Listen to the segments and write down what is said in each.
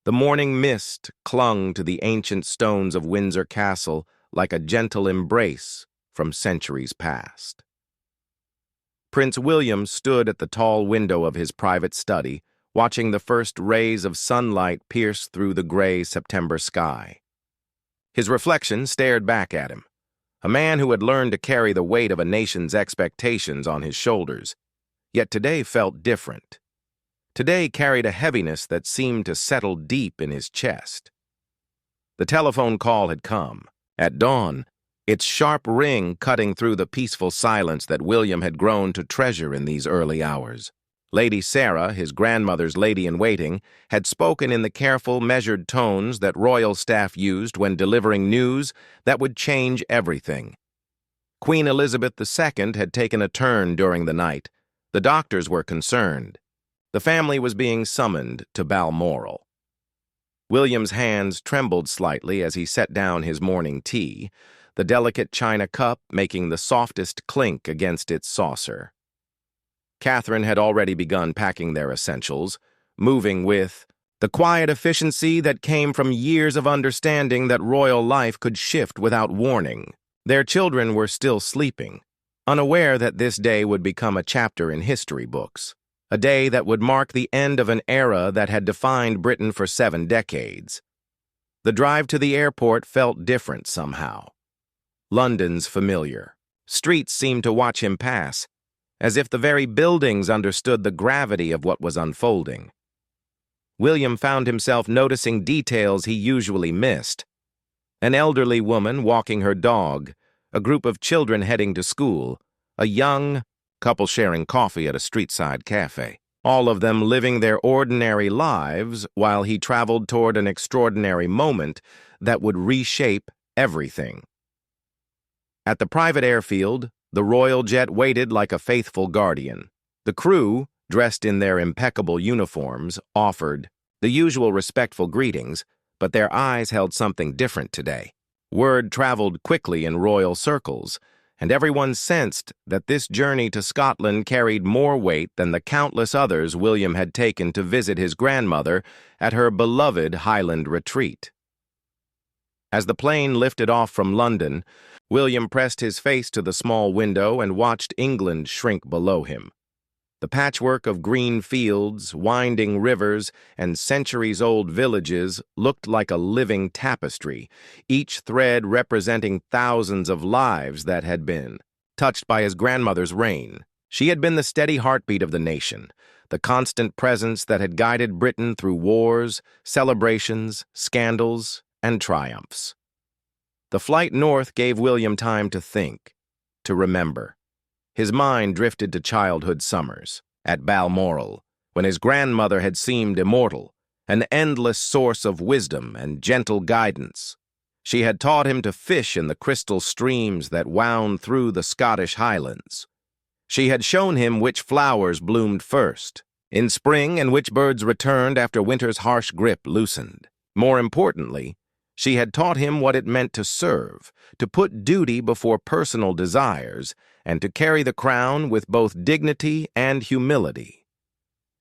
The morning mist clung to the ancient stones of Windsor Castle like a gentle embrace from centuries past. Prince William stood at the tall window of his private study, watching the first rays of sunlight pierce through the gray September sky. His reflection stared back at him, a man who had learned to carry the weight of a nation's expectations on his shoulders, yet today felt different. Today carried a heaviness that seemed to settle deep in his chest. The telephone call had come. At dawn, its sharp ring cutting through the peaceful silence that William had grown to treasure in these early hours. Lady Sarah, his grandmother's lady-in-waiting, had spoken in the careful, measured tones that royal staff used when delivering news that would change everything. Queen Elizabeth II had taken a turn during the night. The doctors were concerned. The family was being summoned to Balmoral. William's hands trembled slightly as he set down his morning tea, the delicate china cup making the softest clink against its saucer. Catherine had already begun packing their essentials, moving with the quiet efficiency that came from years of understanding that royal life could shift without warning. Their children were still sleeping, unaware that this day would become a chapter in history books, a day that would mark the end of an era that had defined Britain for 7 decades. The drive to the airport felt different somehow. London's familiar. Streets seemed to watch him pass, as if the very buildings understood the gravity of what was unfolding. William found himself noticing details he usually missed. An elderly woman walking her dog, a group of children heading to school, a young couple sharing coffee at a street-side cafe, all of them living their ordinary lives while he traveled toward an extraordinary moment that would reshape everything. At the private airfield, the royal jet waited like a faithful guardian. The crew, dressed in their impeccable uniforms, offered the usual respectful greetings, but their eyes held something different today. Word traveled quickly in royal circles, and everyone sensed that this journey to Scotland carried more weight than the countless others William had taken to visit his grandmother at her beloved Highland retreat. As the plane lifted off from London, William pressed his face to the small window and watched England shrink below him. The patchwork of green fields, winding rivers, and centuries-old villages looked like a living tapestry, each thread representing thousands of lives that had been touched by his grandmother's reign. She had been the steady heartbeat of the nation, the constant presence that had guided Britain through wars, celebrations, scandals, and triumphs. The flight north gave William time to think, to remember. His mind drifted to childhood summers, at Balmoral, when his grandmother had seemed immortal, an endless source of wisdom and gentle guidance. She had taught him to fish in the crystal streams that wound through the Scottish Highlands. She had shown him which flowers bloomed first in spring and which birds returned after winter's harsh grip loosened. More importantly, she had taught him what it meant to serve, to put duty before personal desires, and to carry the crown with both dignity and humility.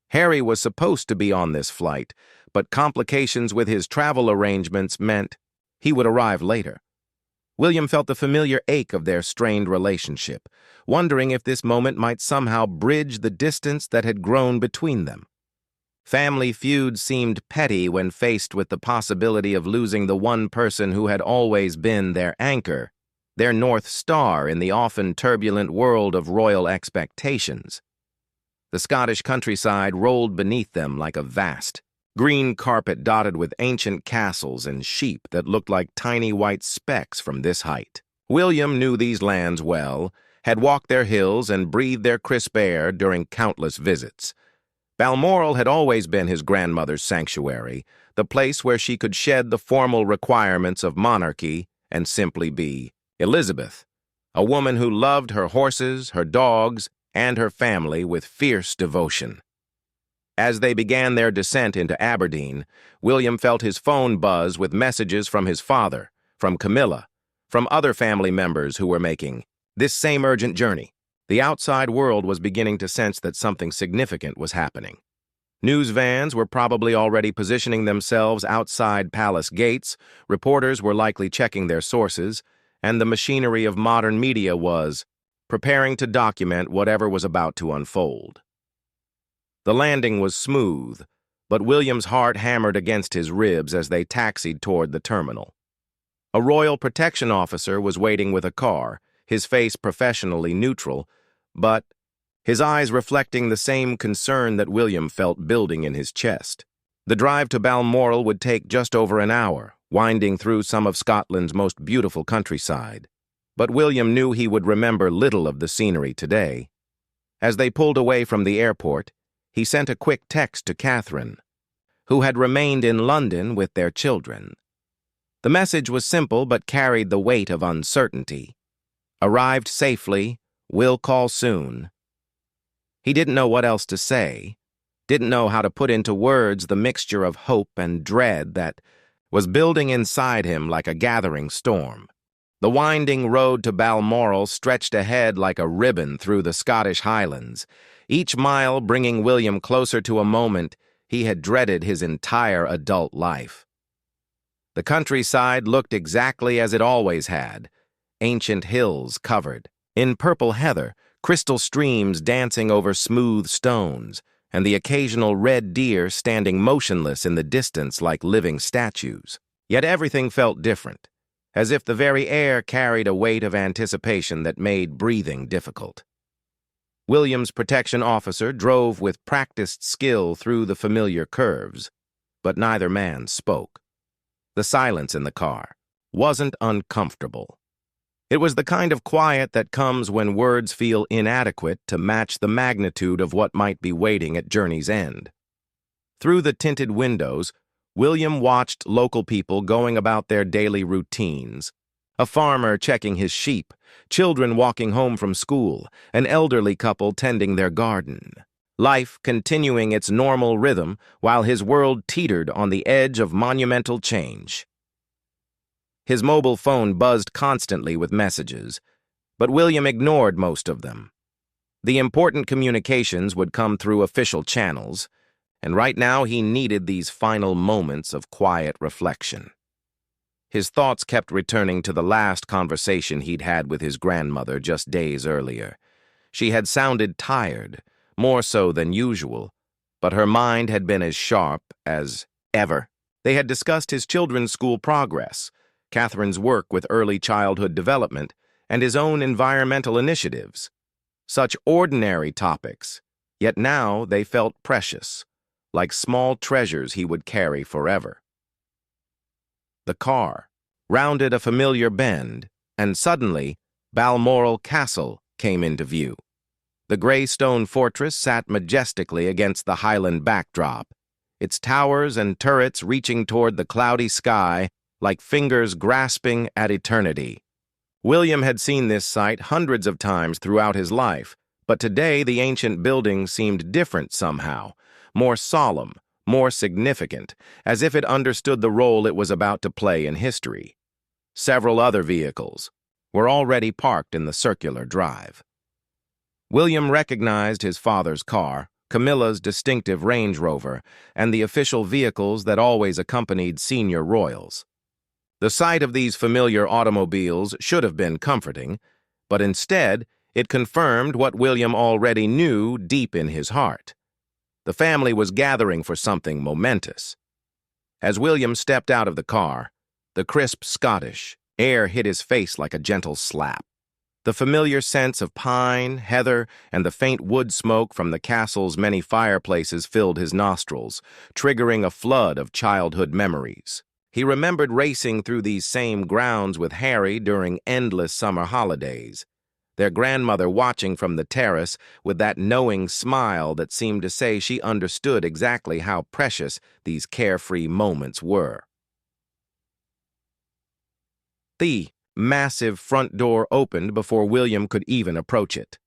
Harry was supposed to be on this flight, but complications with his travel arrangements meant he would arrive later. William felt the familiar ache of their strained relationship, wondering if this moment might somehow bridge the distance that had grown between them. Family feuds seemed petty when faced with the possibility of losing the one person who had always been their anchor, their North Star in the often turbulent world of royal expectations. The Scottish countryside rolled beneath them like a vast, green carpet dotted with ancient castles and sheep that looked like tiny white specks from this height. William knew these lands well, had walked their hills and breathed their crisp air during countless visits. Balmoral had always been his grandmother's sanctuary, the place where she could shed the formal requirements of monarchy and simply be Elizabeth, a woman who loved her horses, her dogs, and her family with fierce devotion. As they began their descent into Aberdeen, William felt his phone buzz with messages from his father, from Camilla, from other family members who were making this same urgent journey. The outside world was beginning to sense that something significant was happening. News vans were probably already positioning themselves outside palace gates, reporters were likely checking their sources, and the machinery of modern media was preparing to document whatever was about to unfold. The landing was smooth, but William's heart hammered against his ribs as they taxied toward the terminal. A royal protection officer was waiting with a car, his face professionally neutral, but his eyes reflecting the same concern that William felt building in his chest. The drive to Balmoral would take just over an hour, winding through some of Scotland's most beautiful countryside. But William knew he would remember little of the scenery today. As they pulled away from the airport, he sent a quick text to Catherine, who had remained in London with their children. The message was simple but carried the weight of uncertainty. Arrived safely, will call soon. He didn't know what else to say, didn't know how to put into words the mixture of hope and dread that was building inside him like a gathering storm. The winding road to Balmoral stretched ahead like a ribbon through the Scottish Highlands, each mile bringing William closer to a moment he had dreaded his entire adult life. The countryside looked exactly as it always had, ancient hills covered in purple heather, crystal streams dancing over smooth stones, and the occasional red deer standing motionless in the distance like living statues. Yet everything felt different, as if the very air carried a weight of anticipation that made breathing difficult. William's protection officer drove with practiced skill through the familiar curves, but neither man spoke. The silence in the car wasn't uncomfortable. It was the kind of quiet that comes when words feel inadequate to match the magnitude of what might be waiting at journey's end. Through the tinted windows, William watched local people going about their daily routines. A farmer checking his sheep, children walking home from school, an elderly couple tending their garden. Life continuing its normal rhythm while his world teetered on the edge of monumental change. His mobile phone buzzed constantly with messages, but William ignored most of them. The important communications would come through official channels, and right now he needed these final moments of quiet reflection. His thoughts kept returning to the last conversation he'd had with his grandmother just days earlier. She had sounded tired, more so than usual, but her mind had been as sharp as ever. They had discussed his children's school progress, Catherine's work with early childhood development, and his own environmental initiatives. Such ordinary topics, yet now they felt precious, like small treasures he would carry forever. The car rounded a familiar bend, and suddenly Balmoral Castle came into view. The gray stone fortress sat majestically against the Highland backdrop, its towers and turrets reaching toward the cloudy sky like fingers grasping at eternity. William had seen this sight hundreds of times throughout his life, but today the ancient building seemed different somehow, more solemn, more significant, as if it understood the role it was about to play in history. Several other vehicles were already parked in the circular drive. William recognized his father's car, Camilla's distinctive Range Rover, and the official vehicles that always accompanied senior royals. The sight of these familiar automobiles should have been comforting, but instead it confirmed what William already knew deep in his heart. The family was gathering for something momentous. As William stepped out of the car, the crisp Scottish air hit his face like a gentle slap. The familiar sense of pine, heather, and the faint wood smoke from the castle's many fireplaces filled his nostrils, triggering a flood of childhood memories. He remembered racing through these same grounds with Harry during endless summer holidays, their grandmother watching from the terrace with that knowing smile that seemed to say she understood exactly how precious these carefree moments were. The massive front door opened before William could even approach it.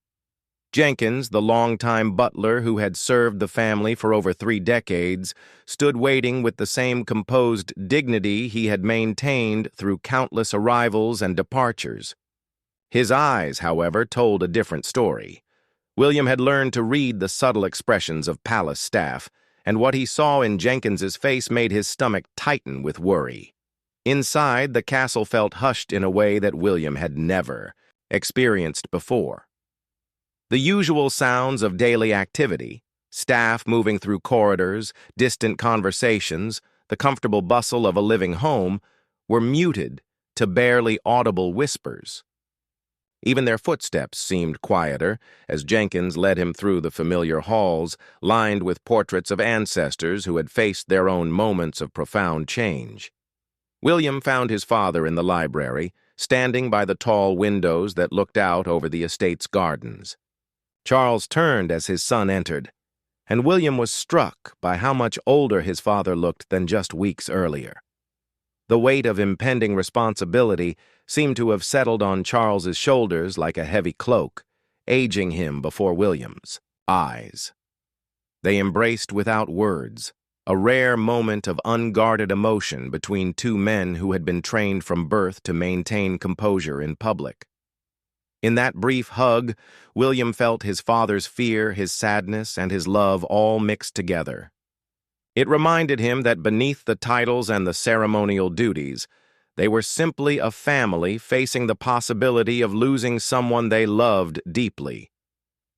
Jenkins, the longtime butler who had served the family for over 3 decades, stood waiting with the same composed dignity he had maintained through countless arrivals and departures. His eyes, however, told a different story. William had learned to read the subtle expressions of palace staff, and what he saw in Jenkins's face made his stomach tighten with worry. Inside, the castle felt hushed in a way that William had never experienced before. The usual sounds of daily activity, staff moving through corridors, distant conversations, the comfortable bustle of a living home, were muted to barely audible whispers. Even their footsteps seemed quieter as Jenkins led him through the familiar halls lined with portraits of ancestors who had faced their own moments of profound change. William found his father in the library, standing by the tall windows that looked out over the estate's gardens. Charles turned as his son entered, and William was struck by how much older his father looked than just weeks earlier. The weight of impending responsibility seemed to have settled on Charles's shoulders like a heavy cloak, aging him before William's eyes. They embraced without words, a rare moment of unguarded emotion between two men who had been trained from birth to maintain composure in public. In that brief hug, William felt his father's fear, his sadness, and his love all mixed together. It reminded him that beneath the titles and the ceremonial duties, they were simply a family facing the possibility of losing someone they loved deeply.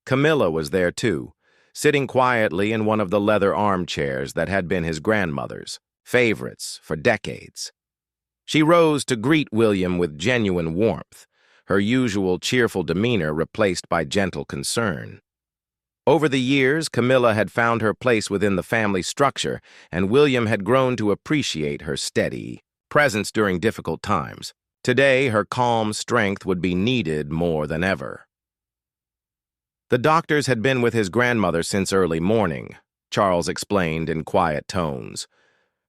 Camilla was there too, sitting quietly in one of the leather armchairs that had been his grandmother's, favorites for decades. She rose to greet William with genuine warmth, her usual cheerful demeanor replaced by gentle concern. Over the years, Camilla had found her place within the family structure, and William had grown to appreciate her steady presence during difficult times. Today, her calm strength would be needed more than ever. The doctors had been with his grandmother since early morning, Charles explained in quiet tones.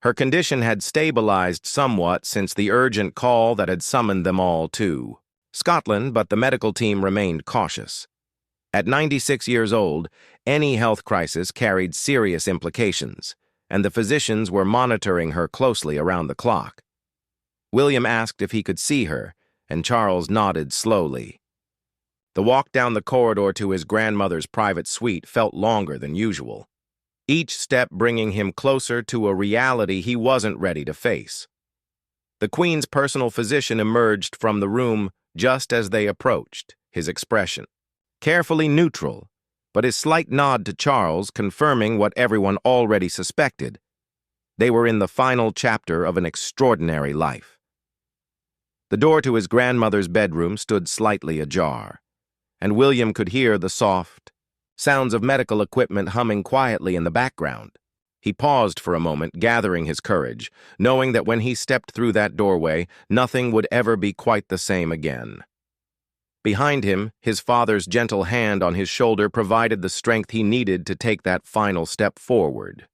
Her condition had stabilized somewhat since the urgent call that had summoned them all to Scotland, but the medical team remained cautious. At 96 years old, any health crisis carried serious implications, and the physicians were monitoring her closely around the clock. William asked if he could see her, and Charles nodded slowly. The walk down the corridor to his grandmother's private suite felt longer than usual, each step bringing him closer to a reality he wasn't ready to face. The Queen's personal physician emerged from the room just as they approached, his expression carefully neutral, but his slight nod to Charles confirming what everyone already suspected. They were in the final chapter of an extraordinary life. The door to his grandmother's bedroom stood slightly ajar, and William could hear the soft sounds of medical equipment humming quietly in the background. He paused for a moment, gathering his courage, knowing that when he stepped through that doorway, nothing would ever be quite the same again. Behind him, his father's gentle hand on his shoulder provided the strength he needed to take that final step forward.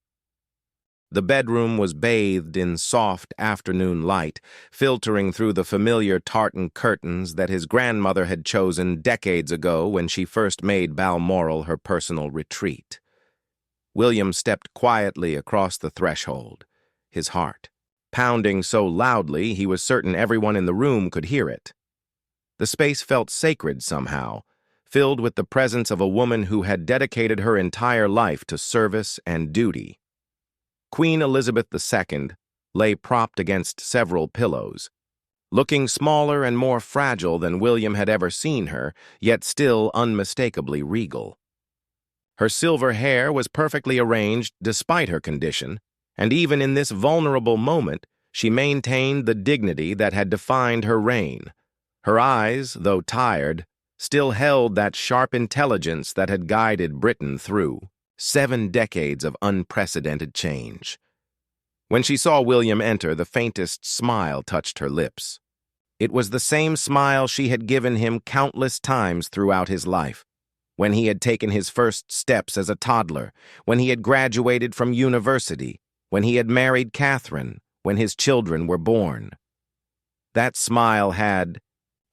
The bedroom was bathed in soft afternoon light, filtering through the familiar tartan curtains that his grandmother had chosen decades ago when she first made Balmoral her personal retreat. William stepped quietly across the threshold, his heart pounding so loudly he was certain everyone in the room could hear it. The space felt sacred somehow, filled with the presence of a woman who had dedicated her entire life to service and duty. Queen Elizabeth II lay propped against several pillows, looking smaller and more fragile than William had ever seen her, yet still unmistakably regal. Her silver hair was perfectly arranged despite her condition, and even in this vulnerable moment, she maintained the dignity that had defined her reign. Her eyes, though tired, still held that sharp intelligence that had guided Britain through 7 decades of unprecedented change. When she saw William enter, the faintest smile touched her lips. It was the same smile she had given him countless times throughout his life, when he had taken his first steps as a toddler, when he had graduated from university, when he had married Catherine, when his children were born. That smile had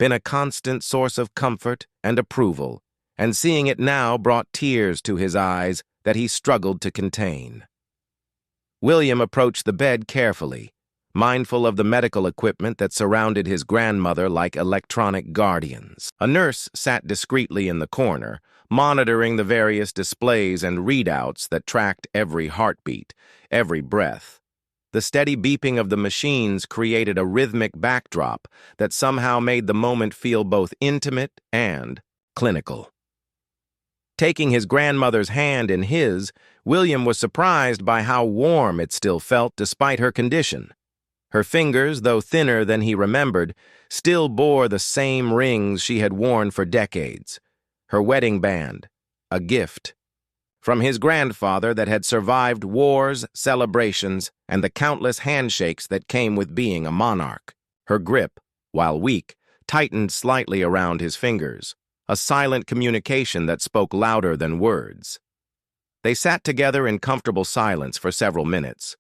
been a constant source of comfort and approval, and seeing it now brought tears to his eyes that he struggled to contain. William approached the bed carefully, mindful of the medical equipment that surrounded his grandmother like electronic guardians. A nurse sat discreetly in the corner, monitoring the various displays and readouts that tracked every heartbeat, every breath. The steady beeping of the machines created a rhythmic backdrop that somehow made the moment feel both intimate and clinical. Taking his grandmother's hand in his, William was surprised by how warm it still felt despite her condition. Her fingers, though thinner than he remembered, still bore the same rings she had worn for decades. Her wedding band, a gift from his grandfather that had survived wars, celebrations, and the countless handshakes that came with being a monarch. Her grip, while weak, tightened slightly around his fingers, a silent communication that spoke louder than words. They sat together in comfortable silence for several minutes.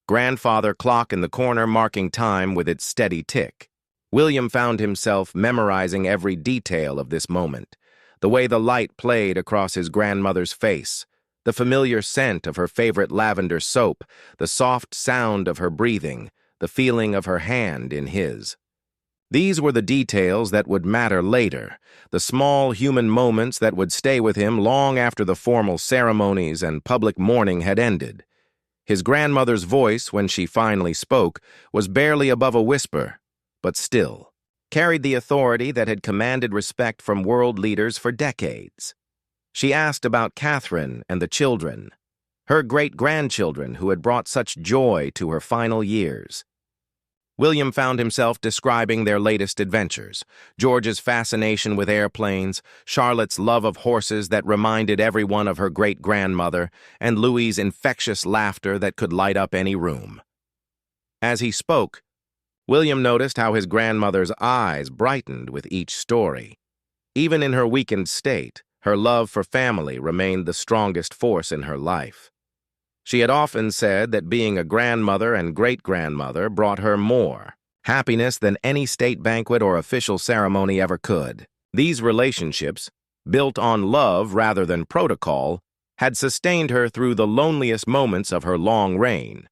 Grandfather clock in the corner marking time with its steady tick. William found himself memorizing every detail of this moment. The way the light played across his grandmother's face, the familiar scent of her favorite lavender soap, the soft sound of her breathing, the feeling of her hand in his. These were the details that would matter later, the small human moments that would stay with him long after the formal ceremonies and public mourning had ended. His grandmother's voice, when she finally spoke, was barely above a whisper, but still carried the authority that had commanded respect from world leaders for decades. She asked about Catherine and the children, her great-grandchildren who had brought such joy to her final years. William found himself describing their latest adventures, George's fascination with airplanes, Charlotte's love of horses that reminded everyone of her great-grandmother, and Louis's infectious laughter that could light up any room. As he spoke, William noticed how his grandmother's eyes brightened with each story. Even in her weakened state, her love for family remained the strongest force in her life. She had often said that being a grandmother and great-grandmother brought her more happiness than any state banquet or official ceremony ever could. These relationships, built on love rather than protocol, had sustained her through the loneliest moments of her long reign.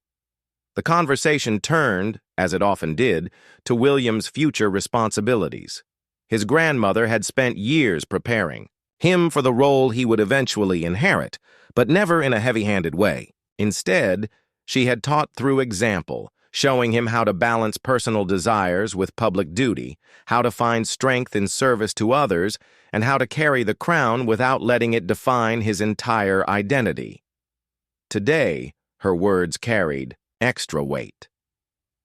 The conversation turned, as it often did, to William's future responsibilities. His grandmother had spent years preparing him for the role he would eventually inherit, but never in a heavy-handed way. Instead, she had taught through example, showing him how to balance personal desires with public duty, how to find strength in service to others, and how to carry the crown without letting it define his entire identity. Today, her words carried extra weight.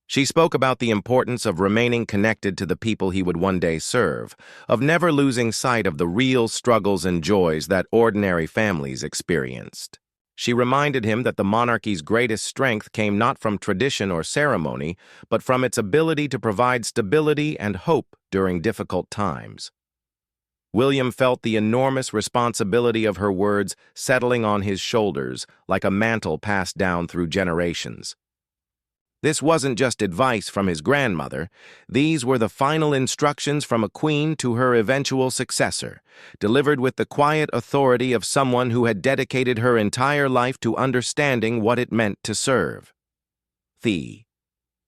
She spoke about the importance of remaining connected to the people he would one day serve, of never losing sight of the real struggles and joys that ordinary families experienced. She reminded him that the monarchy's greatest strength came not from tradition or ceremony, but from its ability to provide stability and hope during difficult times. William felt the enormous responsibility of her words settling on his shoulders like a mantle passed down through generations. This wasn't just advice from his grandmother. These were the final instructions from a queen to her eventual successor, delivered with the quiet authority of someone who had dedicated her entire life to understanding what it meant to serve. The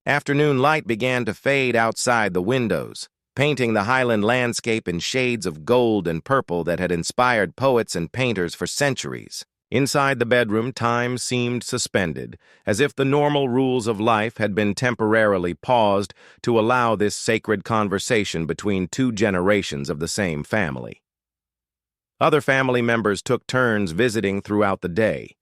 afternoon light began to fade outside the windows, painting the Highland landscape in shades of gold and purple that had inspired poets and painters for centuries. Inside the bedroom, time seemed suspended, as if the normal rules of life had been temporarily paused to allow this sacred conversation between two generations of the same family. Other family members took turns visiting throughout the day,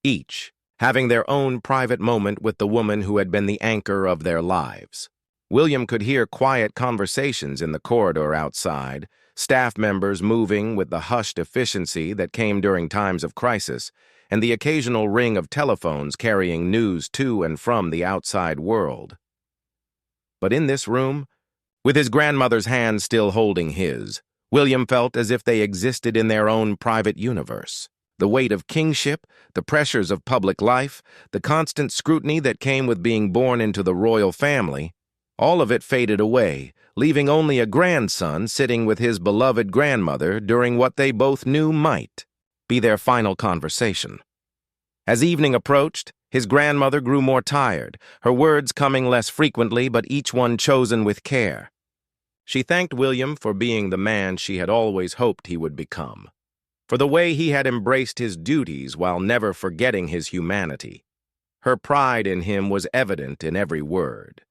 each having their own private moment with the woman who had been the anchor of their lives. William could hear quiet conversations in the corridor outside, staff members moving with the hushed efficiency that came during times of crisis, and the occasional ring of telephones carrying news to and from the outside world. But in this room, with his grandmother's hand still holding his, William felt as if they existed in their own private universe. The weight of kingship, the pressures of public life, the constant scrutiny that came with being born into the royal family, all of it faded away, leaving only a grandson sitting with his beloved grandmother during what they both knew might be their final conversation. As evening approached, his grandmother grew more tired, her words coming less frequently but each one chosen with care. She thanked William for being the man she had always hoped he would become. for the way he had embraced his duties while never forgetting his humanity. Her pride in him was evident in every word,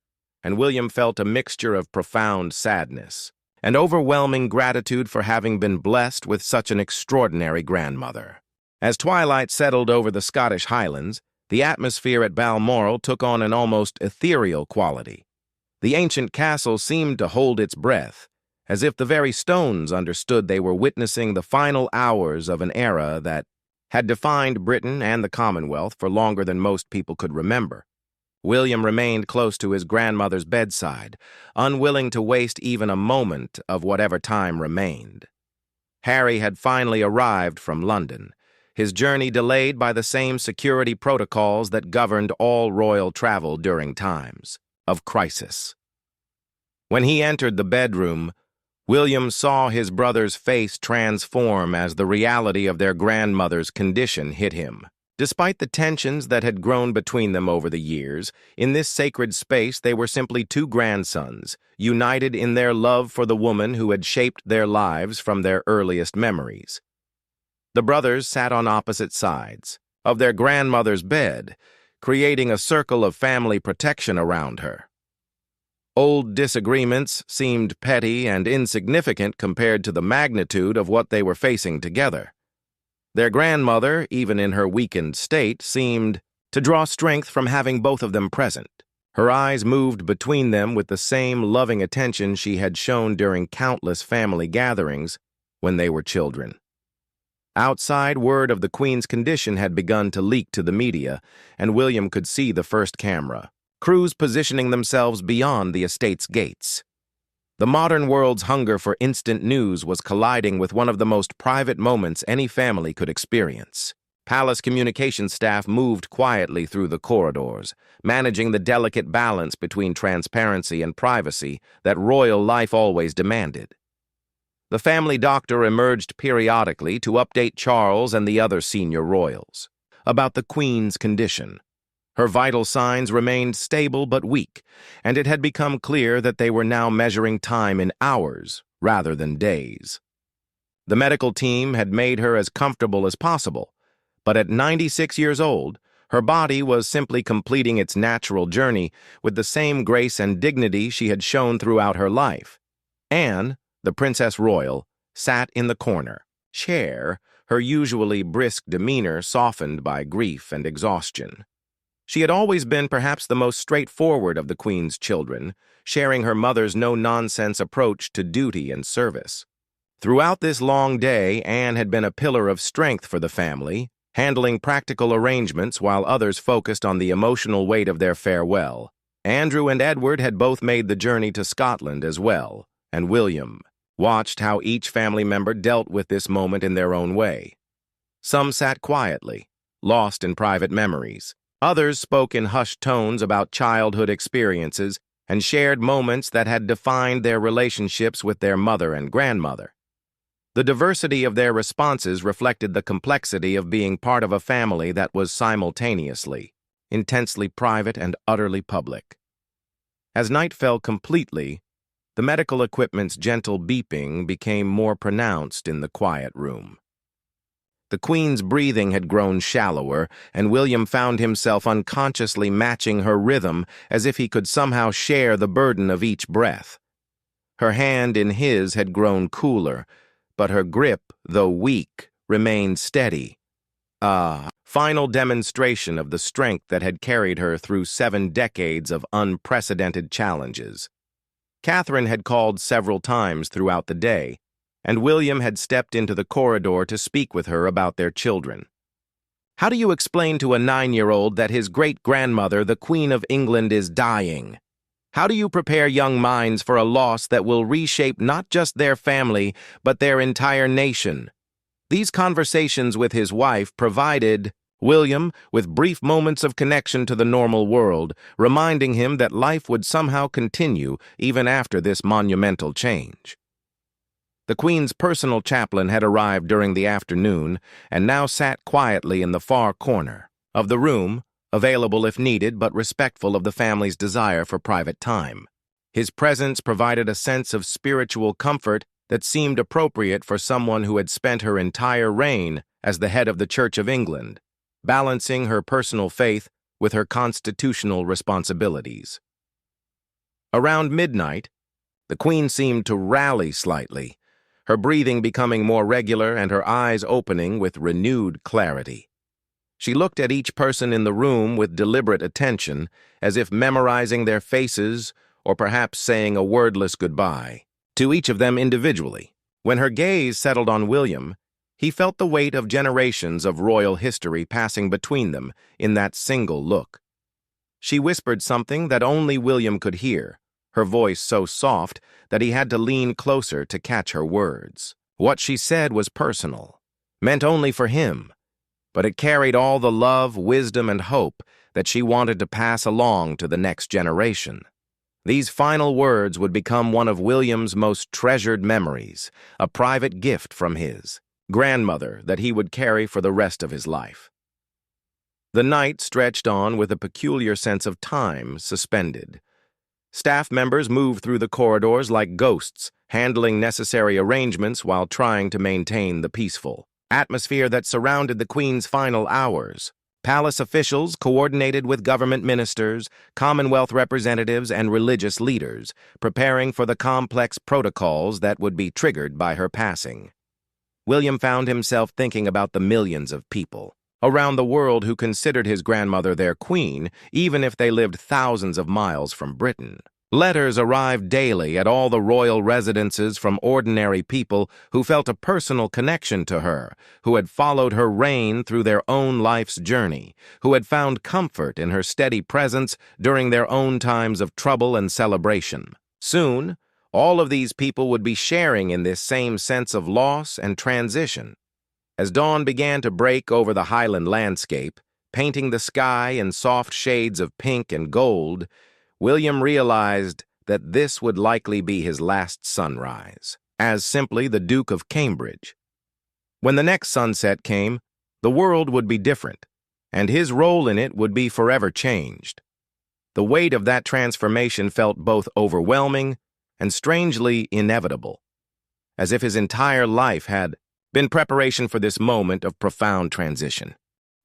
and William felt a mixture of profound sadness and overwhelming gratitude for having been blessed with such an extraordinary grandmother. As twilight settled over the Scottish Highlands, the atmosphere at Balmoral took on an almost ethereal quality. The ancient castle seemed to hold its breath, as if the very stones understood they were witnessing the final hours of an era that had defined Britain and the Commonwealth for longer than most people could remember. William remained close to his grandmother's bedside, unwilling to waste even a moment of whatever time remained. Harry had finally arrived from London, his journey delayed by the same security protocols that governed all royal travel during times of crisis. When he entered the bedroom, William saw his brother's face transform as the reality of their grandmother's condition hit him. Despite the tensions that had grown between them over the years, in this sacred space they were simply two grandsons, united in their love for the woman who had shaped their lives from their earliest memories. The brothers sat on opposite sides of their grandmother's bed, creating a circle of family protection around her. Old disagreements seemed petty and insignificant compared to the magnitude of what they were facing together. Their grandmother, even in her weakened state, seemed to draw strength from having both of them present. Her eyes moved between them with the same loving attention she had shown during countless family gatherings when they were children. Outside, word of the Queen's condition had begun to leak to the media, and William could see the first camera, crews positioning themselves beyond the estate's gates. The modern world's hunger for instant news was colliding with one of the most private moments any family could experience. Palace communications staff moved quietly through the corridors, managing the delicate balance between transparency and privacy that royal life always demanded. The family doctor emerged periodically to update Charles and the other senior royals about the Queen's condition. Her vital signs remained stable but weak, and it had become clear that they were now measuring time in hours rather than days. The medical team had made her as comfortable as possible, but at 96 years old, her body was simply completing its natural journey with the same grace and dignity she had shown throughout her life. Anne, the Princess Royal, sat in the corner chair, her usually brisk demeanor softened by grief and exhaustion. She had always been perhaps the most straightforward of the Queen's children, sharing her mother's no-nonsense approach to duty and service. Throughout this long day, Anne had been a pillar of strength for the family, handling practical arrangements while others focused on the emotional weight of their farewell. Andrew and Edward had both made the journey to Scotland as well, and William watched how each family member dealt with this moment in their own way. Some sat quietly, lost in private memories. Others spoke in hushed tones about childhood experiences and shared moments that had defined their relationships with their mother and grandmother. The diversity of their responses reflected the complexity of being part of a family that was simultaneously intensely private and utterly public. As night fell completely, the medical equipment's gentle beeping became more pronounced in the quiet room. The Queen's breathing had grown shallower, and William found himself unconsciously matching her rhythm as if he could somehow share the burden of each breath. Her hand in his had grown cooler, but her grip, though weak, remained steady. A final demonstration of the strength that had carried her through 7 decades of unprecedented challenges. Catherine had called several times throughout the day, and William had stepped into the corridor to speak with her about their children. How do you explain to a 9-year-old that his great-grandmother, the Queen of England, is dying? How do you prepare young minds for a loss that will reshape not just their family, but their entire nation? These conversations with his wife provided William with brief moments of connection to the normal world, reminding him that life would somehow continue even after this monumental change. The Queen's personal chaplain had arrived during the afternoon and now sat quietly in the far corner of the room, available if needed but respectful of the family's desire for private time. His presence provided a sense of spiritual comfort that seemed appropriate for someone who had spent her entire reign as the head of the Church of England, balancing her personal faith with her constitutional responsibilities. Around midnight, the Queen seemed to rally slightly, her breathing becoming more regular and her eyes opening with renewed clarity. She looked at each person in the room with deliberate attention, as if memorizing their faces or perhaps saying a wordless goodbye to each of them individually. When her gaze settled on William, he felt the weight of generations of royal history passing between them in that single look. She whispered something that only William could hear, her voice so soft that he had to lean closer to catch her words. What she said was personal, meant only for him, but it carried all the love, wisdom, and hope that she wanted to pass along to the next generation. These final words would become one of William's most treasured memories, a private gift from his grandmother that he would carry for the rest of his life. The night stretched on with a peculiar sense of time suspended. Staff members moved through the corridors like ghosts, handling necessary arrangements while trying to maintain the peaceful atmosphere that surrounded the Queen's final hours. Palace officials coordinated with government ministers, Commonwealth representatives, and religious leaders, preparing for the complex protocols that would be triggered by her passing. William found himself thinking about the millions of people around the world who considered his grandmother their queen, even if they lived thousands of miles from Britain. Letters arrived daily at all the royal residences from ordinary people who felt a personal connection to her, who had followed her reign through their own life's journey, who had found comfort in her steady presence during their own times of trouble and celebration. Soon, all of these people would be sharing in this same sense of loss and transition. As dawn began to break over the Highland landscape, painting the sky in soft shades of pink and gold, William realized that this would likely be his last sunrise, as simply the Duke of Cambridge. When the next sunset came, the world would be different, and his role in it would be forever changed. The weight of that transformation felt both overwhelming and strangely inevitable, as if his entire life had been preparation for this moment of profound transition.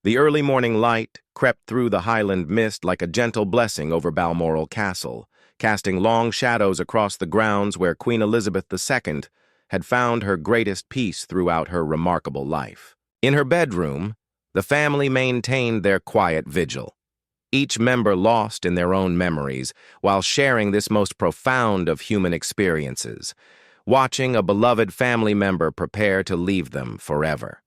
The early morning light crept through the Highland mist like a gentle blessing over Balmoral Castle, casting long shadows across the grounds where Queen Elizabeth II had found her greatest peace throughout her remarkable life. In her bedroom, the family maintained their quiet vigil, each member lost in their own memories while sharing this most profound of human experiences, watching a beloved family member prepare to leave them forever.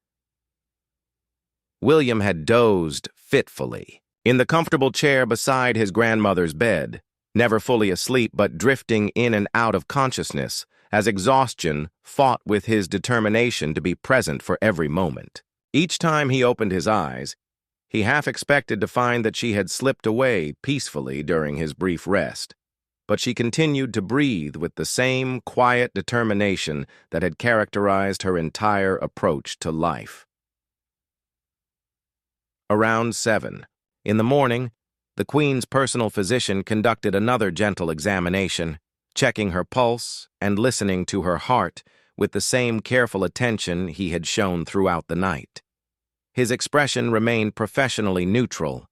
William had dozed fitfully in the comfortable chair beside his grandmother's bed, never fully asleep but drifting in and out of consciousness as exhaustion fought with his determination to be present for every moment. Each time he opened his eyes, he half expected to find that she had slipped away peacefully during his brief rest, but she continued to breathe with the same quiet determination that had characterized her entire approach to life. Around 7 in the morning, the Queen's personal physician conducted another gentle examination, checking her pulse and listening to her heart with the same careful attention he had shown throughout the night. His expression remained professionally neutral,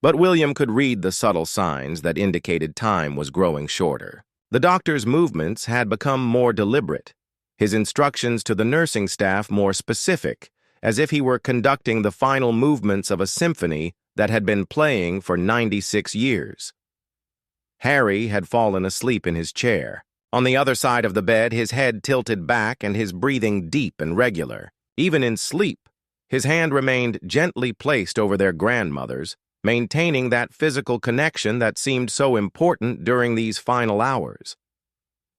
but William could read the subtle signs that indicated time was growing shorter. The doctor's movements had become more deliberate, his instructions to the nursing staff more specific, as if he were conducting the final movements of a symphony that had been playing for 96 years. Harry had fallen asleep in his chair. On the other side of the bed, his head tilted back and his breathing deep and regular. Even in sleep, his hand remained gently placed over their grandmother's, maintaining that physical connection that seemed so important during these final hours.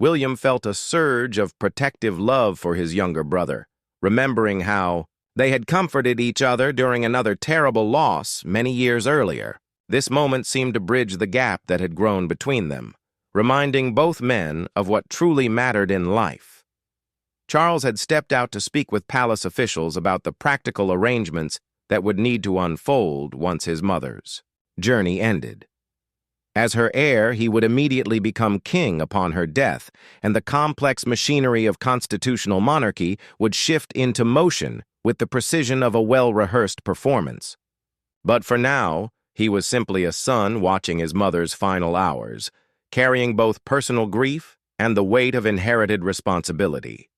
William felt a surge of protective love for his younger brother, remembering how they had comforted each other during another terrible loss many years earlier. This moment seemed to bridge the gap that had grown between them, reminding both men of what truly mattered in life. Charles had stepped out to speak with palace officials about the practical arrangements that would need to unfold once his mother's journey ended. As her heir, he would immediately become king upon her death, and the complex machinery of constitutional monarchy would shift into motion with the precision of a well-rehearsed performance. But for now, he was simply a son watching his mother's final hours, carrying both personal grief and the weight of inherited responsibility.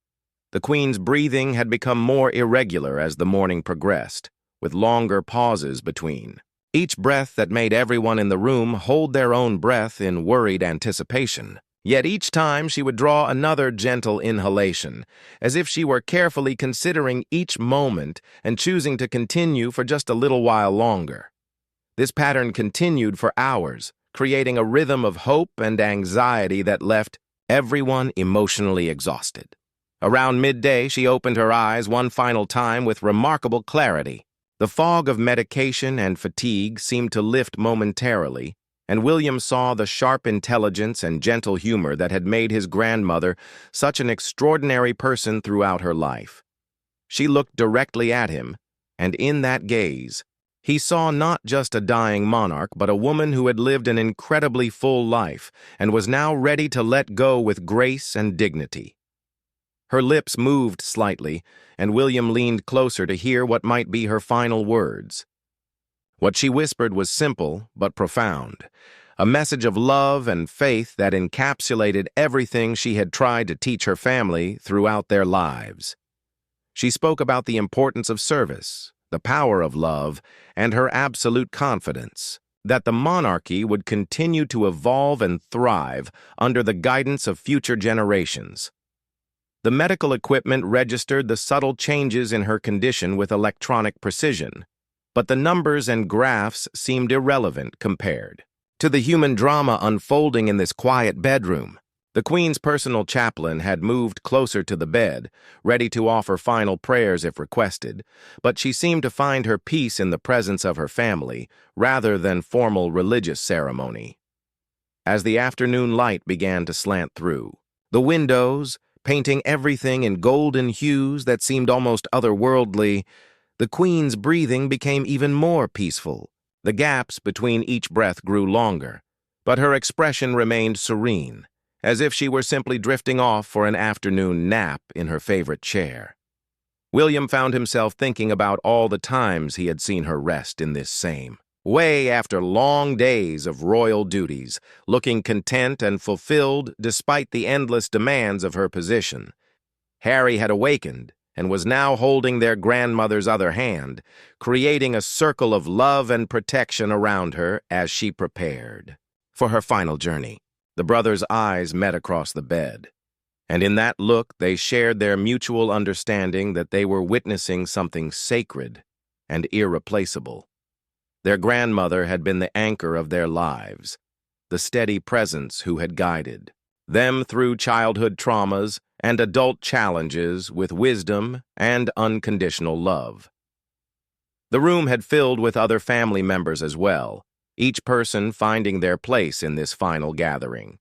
The Queen's breathing had become more irregular as the morning progressed, with longer pauses between. Each breath that made everyone in the room hold their own breath in worried anticipation. Yet each time she would draw another gentle inhalation, as if she were carefully considering each moment and choosing to continue for just a little while longer. This pattern continued for hours, creating a rhythm of hope and anxiety that left everyone emotionally exhausted. Around midday, she opened her eyes one final time with remarkable clarity. The fog of medication and fatigue seemed to lift momentarily, and William saw the sharp intelligence and gentle humor that had made his grandmother such an extraordinary person throughout her life. She looked directly at him, and in that gaze, he saw not just a dying monarch, but a woman who had lived an incredibly full life and was now ready to let go with grace and dignity. Her lips moved slightly, and William leaned closer to hear what might be her final words. What she whispered was simple but profound, a message of love and faith that encapsulated everything she had tried to teach her family throughout their lives. She spoke about the importance of service, the power of love, and her absolute confidence that the monarchy would continue to evolve and thrive under the guidance of future generations. The medical equipment registered the subtle changes in her condition with electronic precision, but the numbers and graphs seemed irrelevant compared to the human drama unfolding in this quiet bedroom. The Queen's personal chaplain had moved closer to the bed, ready to offer final prayers if requested, but she seemed to find her peace in the presence of her family, rather than formal religious ceremony. As the afternoon light began to slant through, the windows, painting everything in golden hues that seemed almost otherworldly, the Queen's breathing became even more peaceful. The gaps between each breath grew longer, but her expression remained serene, as if she were simply drifting off for an afternoon nap in her favorite chair. William found himself thinking about all the times he had seen her rest in this same way after long days of royal duties, looking content and fulfilled despite the endless demands of her position. Harry had awakened and was now holding their grandmother's other hand, creating a circle of love and protection around her as she prepared for her final journey. The brothers' eyes met across the bed, and in that look they shared their mutual understanding that they were witnessing something sacred and irreplaceable. Their grandmother had been the anchor of their lives, the steady presence who had guided them through childhood traumas and adult challenges with wisdom and unconditional love. The room had filled with other family members as well, each person finding their place in this final gathering.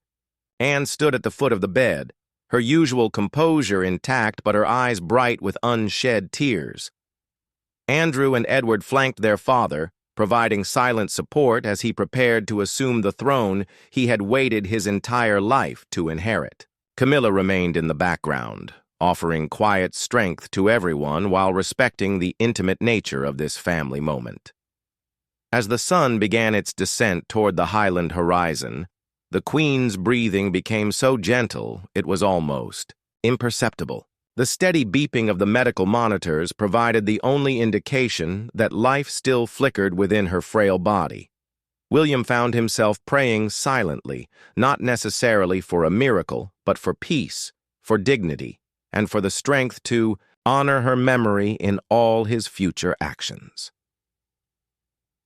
Anne stood at the foot of the bed, her usual composure intact but her eyes bright with unshed tears. Andrew and Edward flanked their father, providing silent support as he prepared to assume the throne he had waited his entire life to inherit. Camilla remained in the background, offering quiet strength to everyone while respecting the intimate nature of this family moment. As the sun began its descent toward the highland horizon, the Queen's breathing became so gentle it was almost imperceptible. The steady beeping of the medical monitors provided the only indication that life still flickered within her frail body. William found himself praying silently, not necessarily for a miracle, but for peace, for dignity, and for the strength to honor her memory in all his future actions.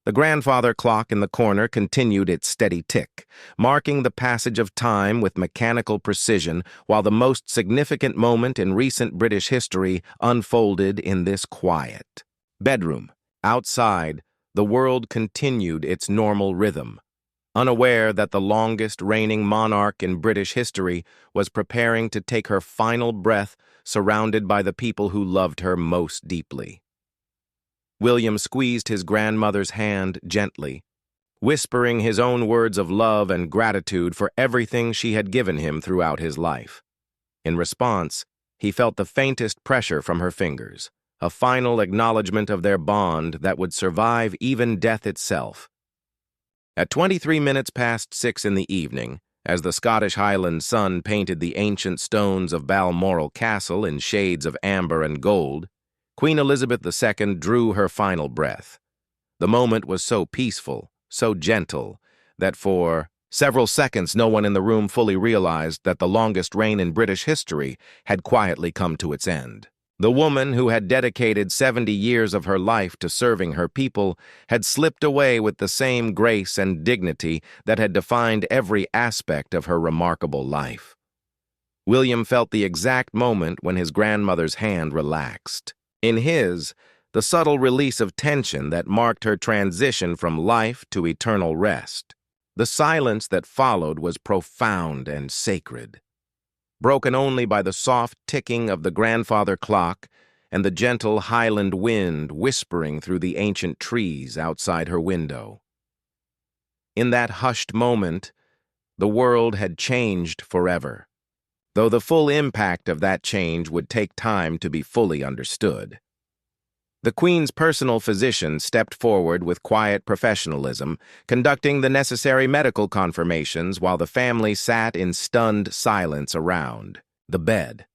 The grandfather clock in the corner continued its steady tick, marking the passage of time with mechanical precision while the most significant moment in recent British history unfolded in this quiet bedroom. Outside, the world continued its normal rhythm, unaware that the longest reigning monarch in British history was preparing to take her final breath surrounded by the people who loved her most deeply. William squeezed his grandmother's hand gently, whispering his own words of love and gratitude for everything she had given him throughout his life. In response, he felt the faintest pressure from her fingers, a final acknowledgement of their bond that would survive even death itself. At 23 minutes past 6 in the evening, as the Scottish Highland sun painted the ancient stones of Balmoral Castle in shades of amber and gold, Queen Elizabeth II drew her final breath. The moment was so peaceful, so gentle, that for several seconds no one in the room fully realized that the longest reign in British history had quietly come to its end. The woman who had dedicated 70 years of her life to serving her people had slipped away with the same grace and dignity that had defined every aspect of her remarkable life. William felt the exact moment when his grandmother's hand relaxed. In his, the subtle release of tension that marked her transition from life to eternal rest. The silence that followed was profound and sacred, broken only by the soft ticking of the grandfather clock and the gentle Highland wind whispering through the ancient trees outside her window. In that hushed moment, the world had changed forever, though the full impact of that change would take time to be fully understood. The Queen's personal physician stepped forward with quiet professionalism, conducting the necessary medical confirmations while the family sat in stunned silence around the bed.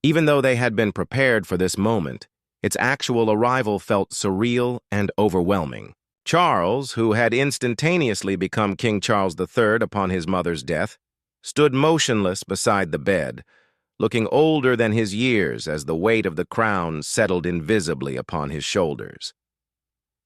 Even though they had been prepared for this moment, its actual arrival felt surreal and overwhelming. Charles, who had instantaneously become King Charles III upon his mother's death, stood motionless beside the bed, looking older than his years as the weight of the crown settled invisibly upon his shoulders.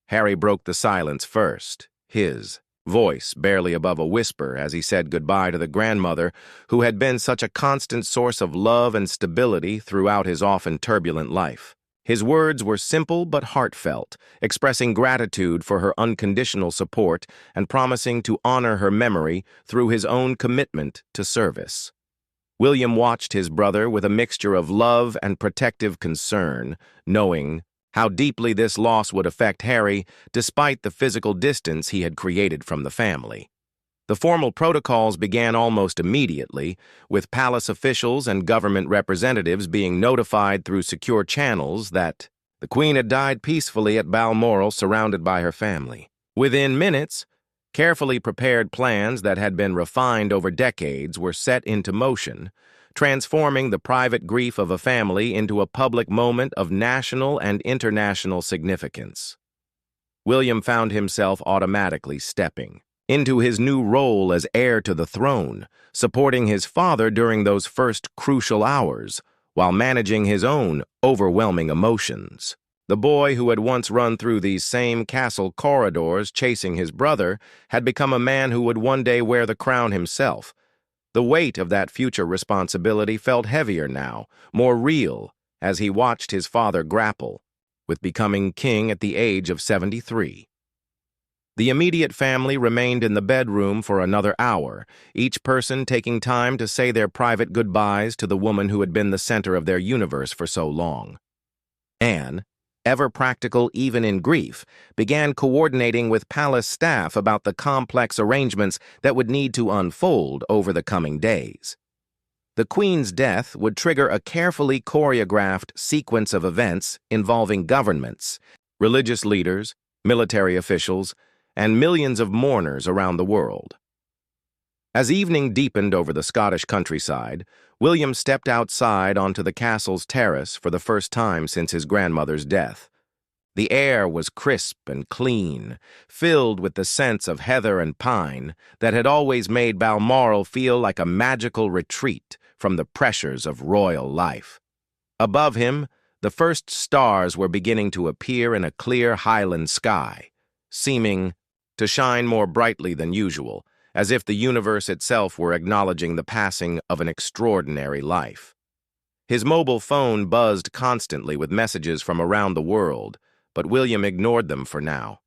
Harry broke the silence first, his voice barely above a whisper as he said goodbye to the grandmother who had been such a constant source of love and stability throughout his often turbulent life. His words were simple but heartfelt, expressing gratitude for her unconditional support and promising to honor her memory through his own commitment to service. William watched his brother with a mixture of love and protective concern, knowing how deeply this loss would affect Harry despite the physical distance he had created from the family. The formal protocols began almost immediately, with palace officials and government representatives being notified through secure channels that the Queen had died peacefully at Balmoral surrounded by her family. Within minutes, carefully prepared plans that had been refined over decades were set into motion, transforming the private grief of a family into a public moment of national and international significance. William found himself automatically stepping into his new role as heir to the throne, supporting his father during those first crucial hours, while managing his own overwhelming emotions. The boy who had once run through these same castle corridors chasing his brother had become a man who would one day wear the crown himself. The weight of that future responsibility felt heavier now, more real, as he watched his father grapple with becoming king at the age of 73. The immediate family remained in the bedroom for another hour, each person taking time to say their private goodbyes to the woman who had been the center of their universe for so long. Anne, ever practical even in grief, began coordinating with palace staff about the complex arrangements that would need to unfold over the coming days. The Queen's death would trigger a carefully choreographed sequence of events involving governments, religious leaders, military officials, and millions of mourners around the world. As evening deepened over the Scottish countryside, William stepped outside onto the castle's terrace for the first time since his grandmother's death. The air was crisp and clean, filled with the scents of heather and pine that had always made Balmoral feel like a magical retreat from the pressures of royal life. Above him, the first stars were beginning to appear in a clear Highland sky, seeming to shine more brightly than usual, as if the universe itself were acknowledging the passing of an extraordinary life. His mobile phone buzzed constantly with messages from around the world, but William ignored them for now.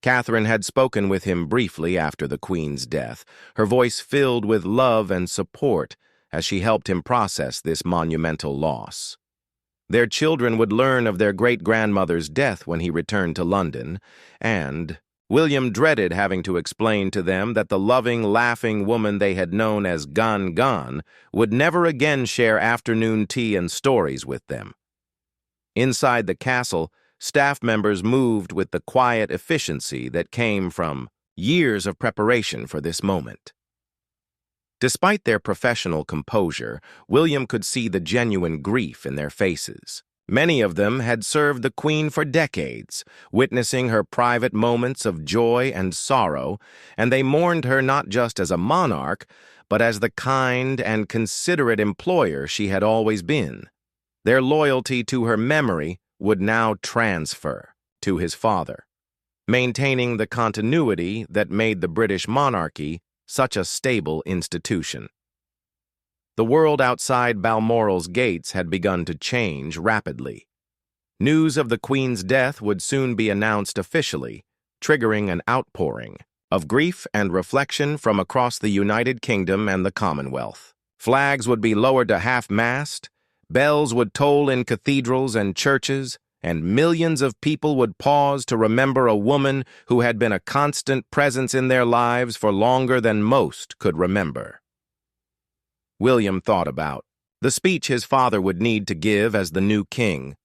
Catherine had spoken with him briefly after the Queen's death, her voice filled with love and support as she helped him process this monumental loss. Their children would learn of their great-grandmother's death when he returned to London, and William dreaded having to explain to them that the loving, laughing woman they had known as Gan would never again share afternoon tea and stories with them. Inside the castle, staff members moved with the quiet efficiency that came from years of preparation for this moment. Despite their professional composure, William could see the genuine grief in their faces. Many of them had served the Queen for decades, witnessing her private moments of joy and sorrow, and they mourned her not just as a monarch, but as the kind and considerate employer she had always been. Their loyalty to her memory would now transfer to his father, maintaining the continuity that made the British monarchy such a stable institution. The world outside Balmoral's gates had begun to change rapidly. News of the Queen's death would soon be announced officially, triggering an outpouring of grief and reflection from across the United Kingdom and the Commonwealth. Flags would be lowered to half-mast, bells would toll in cathedrals and churches, and millions of people would pause to remember a woman who had been a constant presence in their lives for longer than most could remember. William thought about the speech his father would need to give as the new king,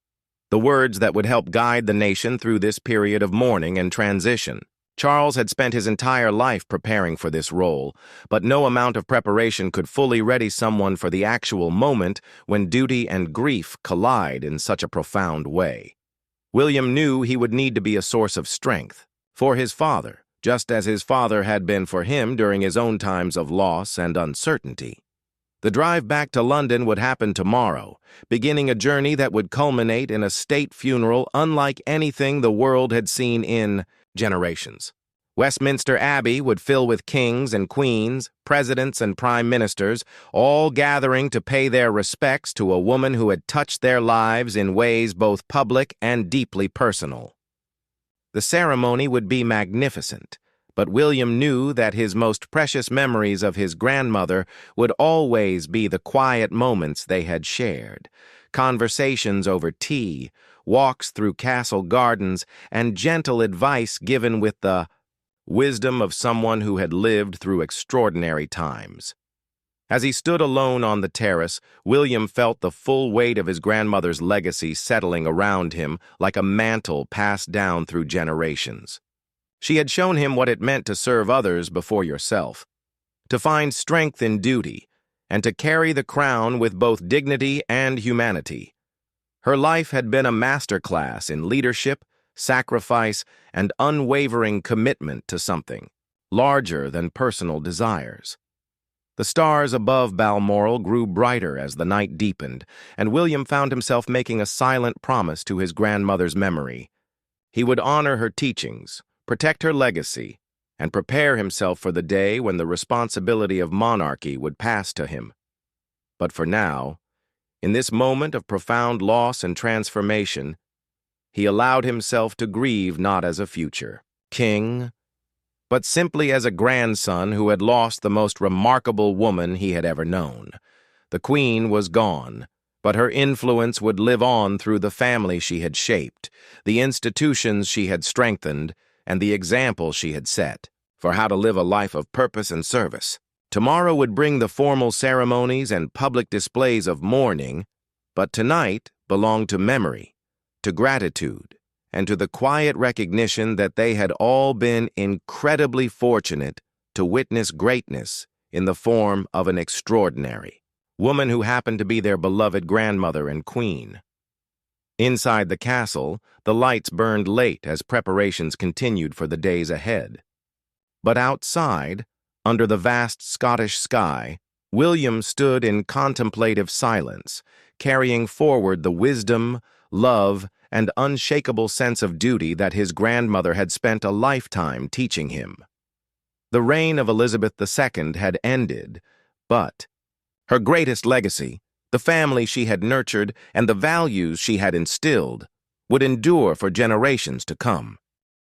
the words that would help guide the nation through this period of mourning and transition. Charles had spent his entire life preparing for this role, but no amount of preparation could fully ready someone for the actual moment when duty and grief collide in such a profound way. William knew he would need to be a source of strength for his father, just as his father had been for him during his own times of loss and uncertainty. The drive back to London would happen tomorrow, beginning a journey that would culminate in a state funeral unlike anything the world had seen in generations. Westminster Abbey would fill with kings and queens, presidents and prime ministers, all gathering to pay their respects to a woman who had touched their lives in ways both public and deeply personal. The ceremony would be magnificent, but William knew that his most precious memories of his grandmother would always be the quiet moments they had shared, conversations over tea, walks through castle gardens, and gentle advice given with the wisdom of someone who had lived through extraordinary times. As he stood alone on the terrace, William felt the full weight of his grandmother's legacy settling around him like a mantle passed down through generations. She had shown him what it meant to serve others before yourself, to find strength in duty, and to carry the crown with both dignity and humanity. Her life had been a masterclass in leadership, sacrifice, and unwavering commitment to something larger than personal desires. The stars above Balmoral grew brighter as the night deepened, and William found himself making a silent promise to his grandmother's memory. He would honor her teachings, protect her legacy, and prepare himself for the day when the responsibility of monarchy would pass to him. But for now, in this moment of profound loss and transformation, he allowed himself to grieve not as a future king, but simply as a grandson who had lost the most remarkable woman he had ever known. The Queen was gone, but her influence would live on through the family she had shaped, the institutions she had strengthened, and the example she had set for how to live a life of purpose and service. Tomorrow would bring the formal ceremonies and public displays of mourning, but tonight belonged to memory, to gratitude, and to the quiet recognition that they had all been incredibly fortunate to witness greatness in the form of an extraordinary woman who happened to be their beloved grandmother and queen. Inside the castle, the lights burned late as preparations continued for the days ahead. But outside, under the vast Scottish sky, William stood in contemplative silence, carrying forward the wisdom, love, and unshakable sense of duty that his grandmother had spent a lifetime teaching him. The reign of Elizabeth II had ended, but her greatest legacy, the family she had nurtured, and the values she had instilled, would endure for generations to come.